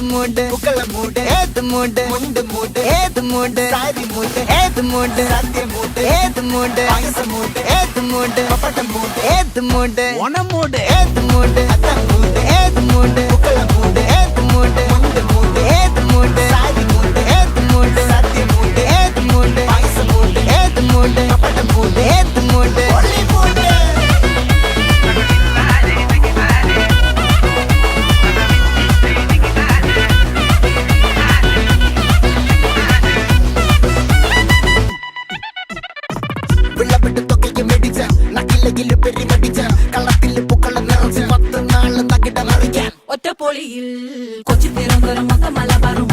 மூடு புக்கல மூடு ஏத்து மூடு முண்டு மூடு ஏத்து மூடு சாரி மூடு ஏத்து மூடு சத்திய மூடு ஏத்து மூடு பாயச மூடு ஏத்து மூடு பப்பட்ட மூடு ஏத்து மூடு ஒன மூடு ஏத்து மூடு அத்த மூடு ஏத்து மூடு புக்கல மூடு ஏத்து மூடு முண்டு மூடு ஏத்து மூடு சாரி மூடு ஏத்து மூடு சத்திய மூடு ஏத்து மூடு பாயச மூடு ஏத்து மூடு பப்பட்ட மூடு ஏத்து மூடு ஒளி மூடு വിളവിട്ട് തൊക്കയ്ക്ക് മെടിച്ച നക്കിലകില് പെരിമടിച്ച കളത്തില് പൂക്കള നിറച്ച് 10 നാള് നകിട മറിക്കാൻ ഒറ്റപ്പൊളിയിൽ കൊച്ചി തിരുവനന്തപുരം മൊത്തം മലബാറും